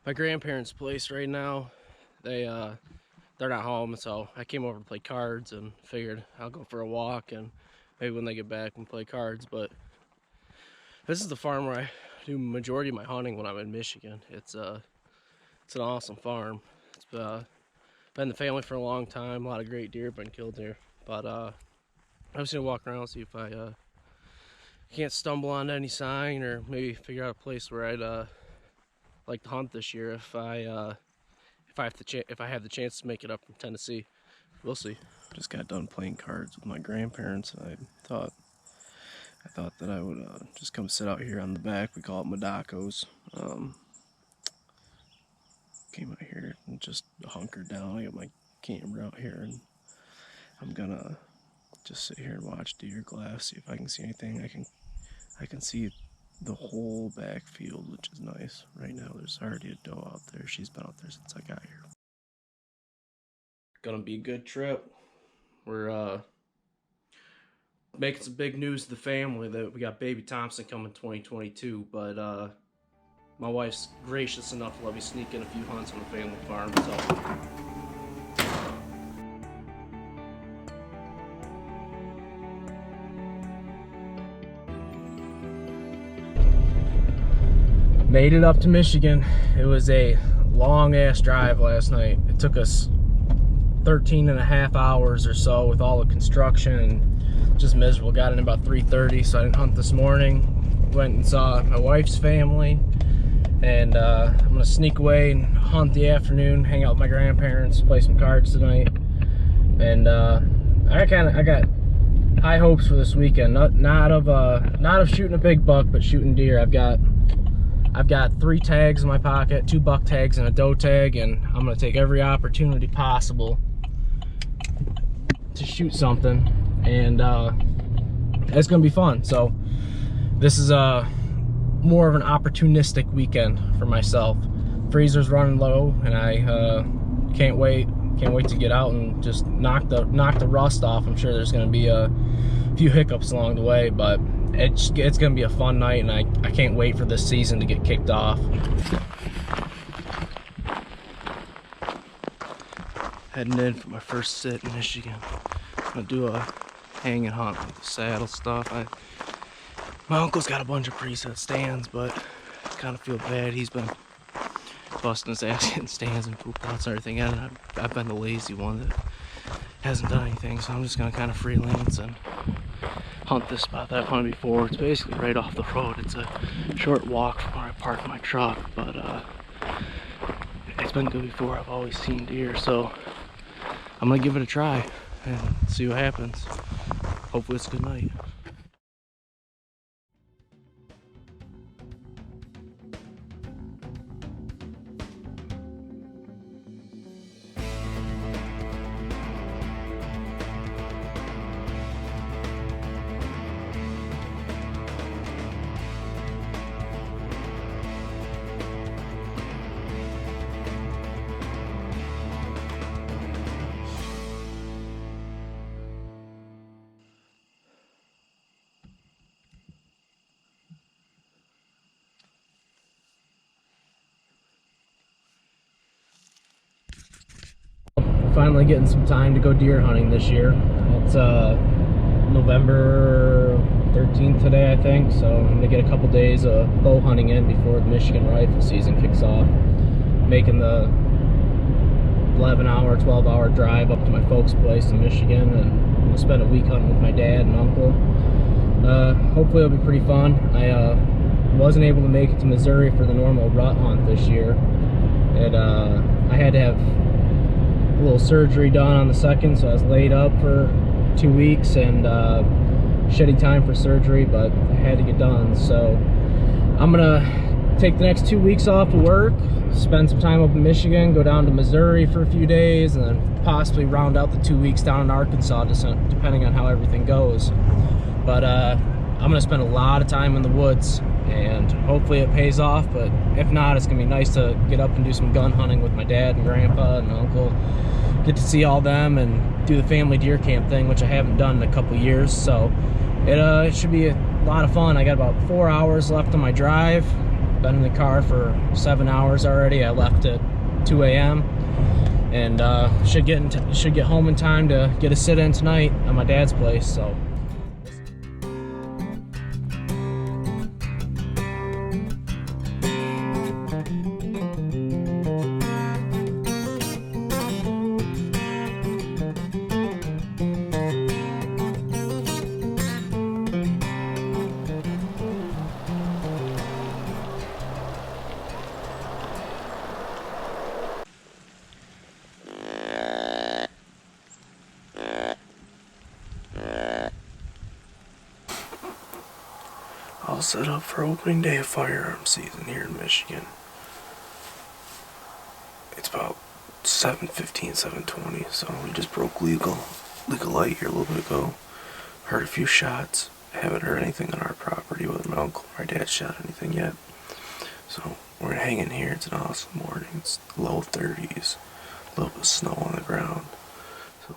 my grandparents' place right now. They're not home, so I came over to play cards and figured I'll go for a walk and maybe when they get back we can play cards. But this is the farm where I do majority of my hunting when I'm in Michigan. It's an awesome farm. It's been in the family for a long time. A lot of great deer have been killed here. But I'm just gonna walk around and see if I can't stumble onto any sign or maybe figure out a place where I'd like to hunt this year if I have the chance to make it up from Tennessee. We'll see. Just got done playing cards with my grandparents, and I thought that I would just come sit out here on the back. We call it Madacos. Came out here and just hunkered down. I got my camera out here, and I'm gonna just sit here and watch deer glass, see if I can see anything. I can see the whole backfield, which is nice. Right now there's already a doe out there. She's been out there since I got here. Gonna be a good trip. We're making some big news to the family that we got baby Thompson coming 2022, but my wife's gracious enough to let me sneak in a few hunts on the family farm, so made it up to Michigan. It was a long ass drive last night. It took us 13 and a half hours or so with all the construction and just miserable. Got in about 3:30, so I didn't hunt this morning. Went and saw my wife's family, and I'm gonna sneak away and hunt the afternoon, hang out with my grandparents, play some cards tonight. And I got high hopes for this weekend. Not of shooting a big buck, but shooting deer. I've got 3 tags in my pocket, 2 buck tags and a doe tag, and I'm gonna take every opportunity possible to shoot something, and it's gonna be fun. So this is more of an opportunistic weekend for myself. Freezer's running low, and I can't wait to get out and just knock the rust off. I'm sure there's gonna be a few hiccups along the way, but it's gonna be a fun night, and I can't wait for this season to get kicked off. Heading in for my first sit in Michigan. I'm gonna do a hang and hunt with the saddle stuff. My uncle's got a bunch of preset stands, but I kind of feel bad. He's been busting his ass getting stands and poop pots and everything, and I've been the lazy one that hasn't done anything, so I'm just gonna kind of freelance and hunt this spot that I've hunted before. It's basically right off the road. It's a short walk from where I park my truck, but it's been good before. I've always seen deer, so I'm gonna give it a try and see what happens. Hopefully it's a good night. Finally getting some time to go deer hunting this year. It's November 13th today, I think, so I'm gonna get a couple days of bow hunting in before the Michigan rifle season kicks off. Making the 11-hour, 12-hour drive up to my folks' place in Michigan, and I'm gonna spend a week hunting with my dad and uncle. Hopefully it'll be pretty fun. I wasn't able to make it to Missouri for the normal rut hunt this year. I had to have a little surgery done on the 2nd, so I was laid up for 2 weeks, and shitty time for surgery, but I had to get done. So I'm gonna take the next 2 weeks off of work, spend some time up in Michigan, go down to Missouri for a few days, and then possibly round out the 2 weeks down in Arkansas, depending on how everything goes. But I'm gonna spend a lot of time in the woods, and hopefully it pays off. But if not, it's gonna be nice to get up and do some gun hunting with my dad and grandpa and uncle, get to see all them and do the family deer camp thing, which I haven't done in a couple years. So it should be a lot of fun. I got about 4 hours left on my drive, Been in the car for 7 hours already. I left at 2 a.m. and should get home in time to get a sit-in tonight at my dad's place. So. All set up for opening day of firearm season here in Michigan. It's about 7:15, 7:20, so we just broke legal light here a little bit ago. Heard a few shots. Haven't heard anything on our property, whether my uncle or my dad shot anything yet. So we're gonna hang in here. It's an awesome morning. It's low 30s, a little bit of snow on the ground. So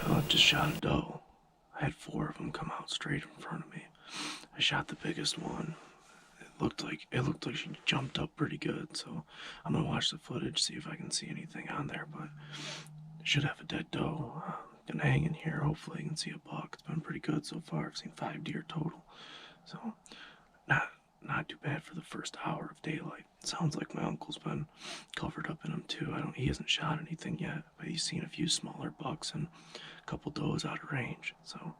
I just shot a doe. I had 4 of them come out straight in front of me. I shot the biggest one. It looked like she jumped up pretty good, so I'm gonna watch the footage, see if I can see anything on there, but I should have a dead doe. Gonna hang in here, hopefully I can see a buck. It's been pretty good so far. I've seen 5 deer total. So not too bad for the first hour of daylight. It sounds like my uncle's been covered up in them too. He hasn't shot anything yet, but he's seen a few smaller bucks and a couple does out of range. So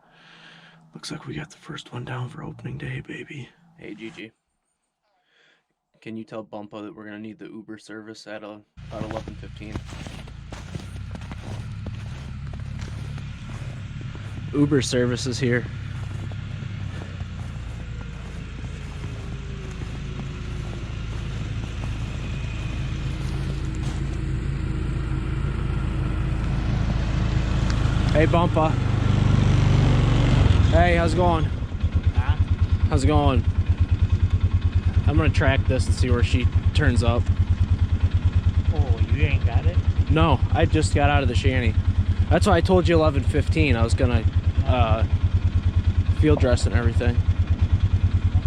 looks like we got the first one down for opening day, baby. Hey Gigi, can you tell Bumpa that we're gonna need the Uber service at about 11:15? Uber service is here. Hey Bumpa. Hey, how's it going? Huh? How's it going? I'm gonna track this and see where she turns up. Oh, you ain't got it? No, I just got out of the shanty. That's why I told you 11:15. I was gonna field dress and everything.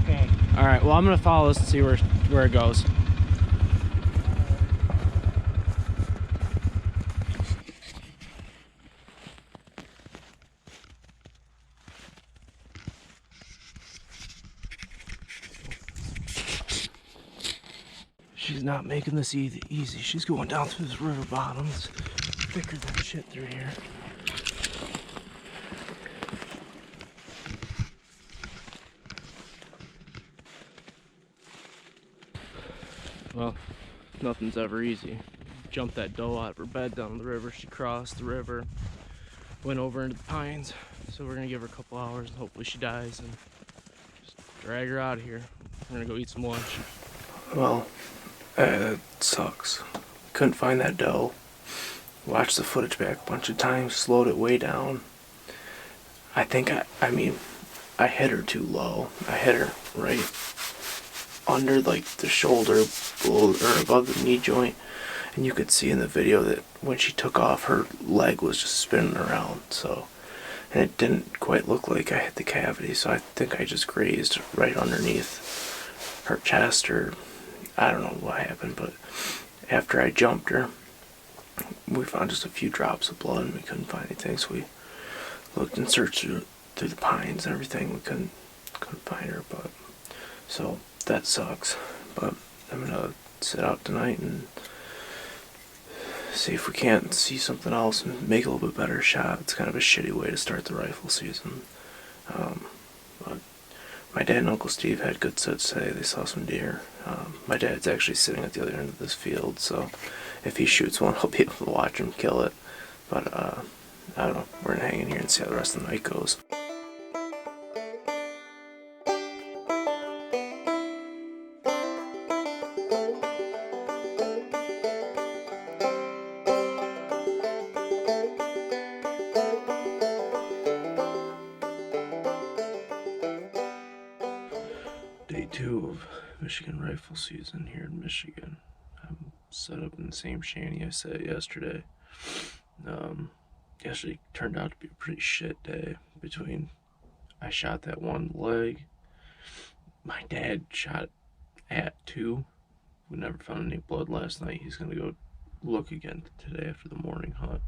Okay. All right. Well, I'm gonna follow this and see where it goes. She's not making this easy. She's going down through this river bottom. It's thicker than shit through here. Well, nothing's ever easy. Jumped that doe out of her bed down the river. She crossed the river, went over into the pines. So we're gonna give her a couple hours and hopefully she dies and just drag her out of here. We're gonna go eat some lunch. Well, it sucks. Couldn't find that doe. Watched the footage back a bunch of times, slowed it way down. I think I hit her too low. I hit her right under like the shoulder, below or above the knee joint, and you could see in the video that when she took off, her leg was just spinning around. So, and it didn't quite look like I hit the cavity. So I think I just grazed right underneath her chest, or I don't know what happened. But after I jumped her, we found just a few drops of blood, and we couldn't find anything. So we looked and searched through the pines and everything. We couldn't find her, but so that sucks. But I'm gonna sit out tonight and see if we can't see something else and make a little bit better shot. It's kind of a shitty way to start the rifle season. But my dad and Uncle Steve had good sets today. They saw some deer. My dad's actually sitting at the other end of this field, so if he shoots one, I'll be able to watch him kill it. But I don't know. We're gonna hang in here and see how the rest of the night goes. Day 2 of Michigan rifle season here in Michigan. I'm set up in the same shanty I set yesterday. Yesterday turned out to be a pretty shit day. I shot that one leg. My dad shot at 2. We never found any blood last night. He's gonna go look again today after the morning hunt.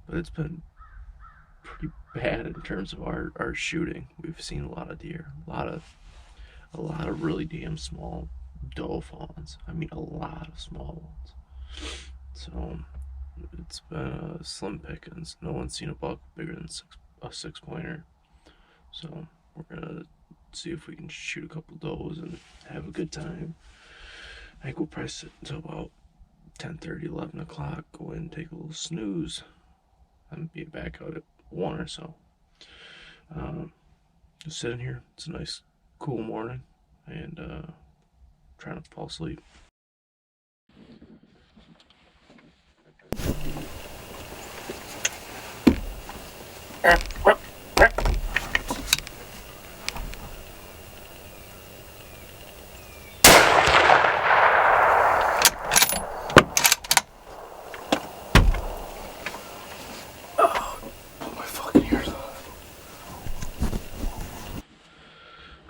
But it's been pretty bad in terms of our shooting. We've seen a lot of deer, a lot of really damn small doe fawns. I mean, a lot of small ones. So it's been slim pickings. No one's seen a buck bigger than a 6-pointer. So we're gonna see if we can shoot a couple does and have a good time. I think we'll probably sit until about 10:30, 11 o'clock. Go in and take a little snooze. And be back out at 1 or so. Just sitting here. It's a nice, cool morning, and trying to fall asleep.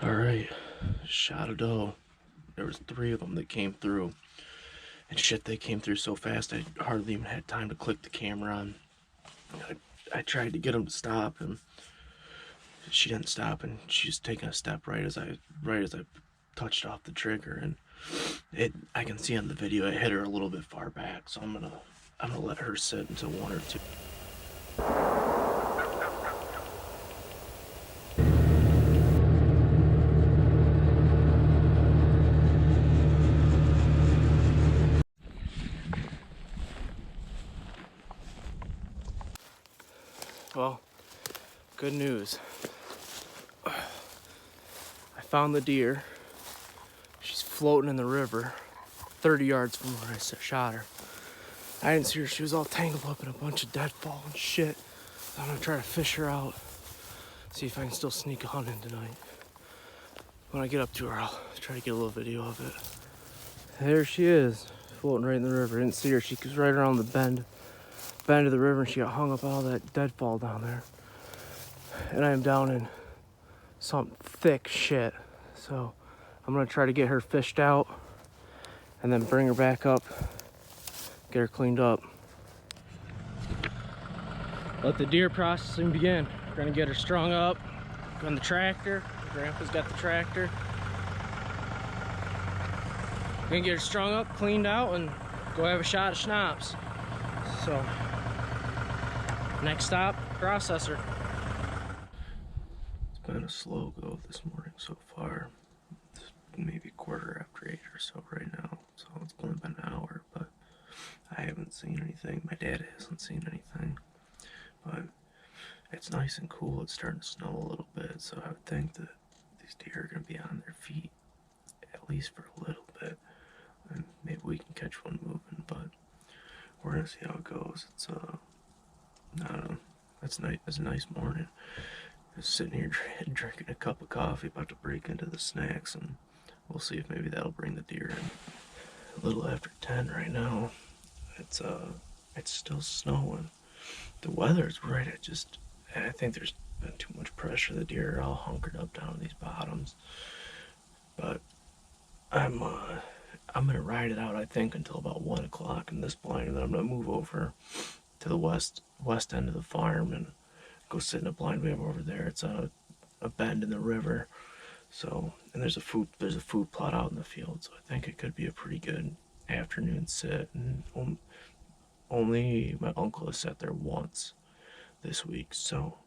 Alright, shot a doe. There was 3 of them that came through. And shit, they came through so fast I hardly even had time to click the camera on. I tried to get them to stop, and she didn't stop, and she's taking a step right as I touched off the trigger, and I can see on the video it hit her a little bit far back, so I'm gonna let her sit until 1 or 2. Well, good news. I found the deer. She's floating in the river 30 yards from where I shot her. I didn't see her. She was all tangled up in a bunch of deadfall and shit. I'm gonna try to fish her out, see if I can still sneak a hunt in tonight. When I get up to her, I'll try to get a little video of it. There she is, floating right in the river. I didn't see her. She was right around the bend of the river, and she got hung up all that deadfall down there. And I am down in some thick shit. So I'm gonna try to get her fished out and then bring her back up, get her cleaned up. Let the deer processing begin. We're gonna get her strung up on the tractor. Grandpa's got the tractor. We're gonna get her strung up, cleaned out, and go have a shot of schnapps. So next stop, processor. It's been a slow go this morning so far. It's maybe 8:15 or so right now, so it's only been an hour, but I haven't seen anything. My dad hasn't seen anything, but it's nice and cool. It's starting to snow a little bit, so I would think that these deer are going to be on their feet at least for a little bit, and maybe we can catch one moving, but we're going to see how it goes. It's I don't know. It's a nice morning. Just sitting here drinking a cup of coffee, about to break into the snacks, and we'll see if maybe that'll bring the deer in. A little after 10 right now. It's still snowing. The weather's right. I think there's been too much pressure. The deer are all hunkered up down in these bottoms. But I'm gonna ride it out, I think, until about 1 o'clock in this blind, and then I'm gonna move over to the west end of the farm and go sit in a blind we have over there. It's a bend in the river, so, and there's a food plot out in the field, so I think it could be a pretty good afternoon sit, and only my uncle has sat there once this week, so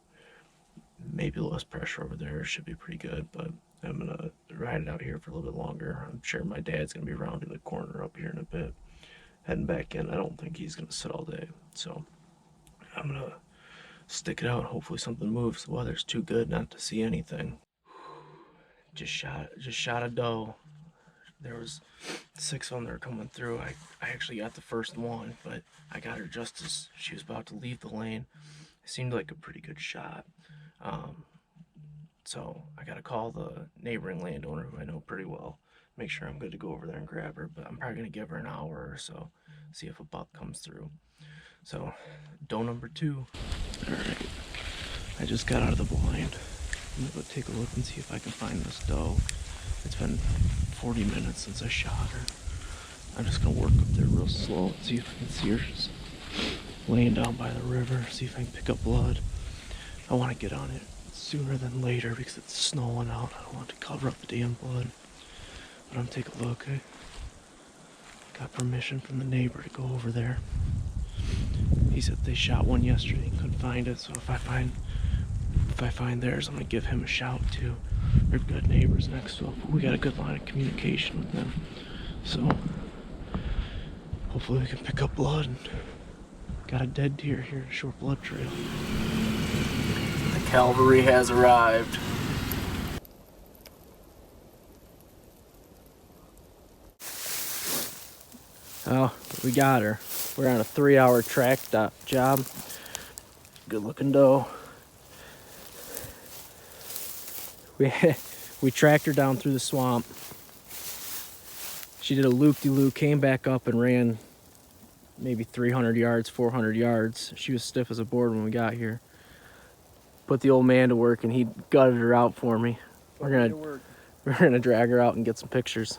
maybe less pressure over there. Should be pretty good, but I'm gonna ride it out here for a little bit longer. I'm sure my dad's gonna be rounding the corner up here in a bit, heading back in. I don't think he's gonna sit all day, so I'm gonna stick it out. Hopefully something moves. The weather's too good not to see anything. Just shot a doe. There was 6 of them that were coming through. I actually got the first one, but I got her just as she was about to leave the lane. It seemed like a pretty good shot. So I gotta call the neighboring landowner who I know pretty well, make sure I'm good to go over there and grab her, but I'm probably gonna give her an hour or so, see if a buck comes through. So, doe number 2. Alright, I just got out of the blind. I'm gonna go take a look and see if I can find this doe. It's been 40 minutes since I shot her. I'm just gonna work up there real slow and see if I can see her. She's laying down by the river, see if I can pick up blood. I want to get on it sooner than later because it's snowing out. I don't want to cover up the damn blood. But I'm gonna take a look. I got permission from the neighbor to go over there. He said they shot one yesterday and couldn't find it, so if I find theirs, I'm gonna give him a shout too. They're good neighbors next to us. We got a good line of communication with them, so hopefully we can pick up blood. And got a dead deer here, a short blood trail. The cavalry has arrived. Oh, we got her. We're on a 3-hour track job. Good looking doe. We tracked her down through the swamp. She did a loop-de-loop, came back up and ran maybe 300 yards, 400 yards. She was stiff as a board when we got here. Put the old man to work and he gutted her out for me. We're gonna drag her out and get some pictures.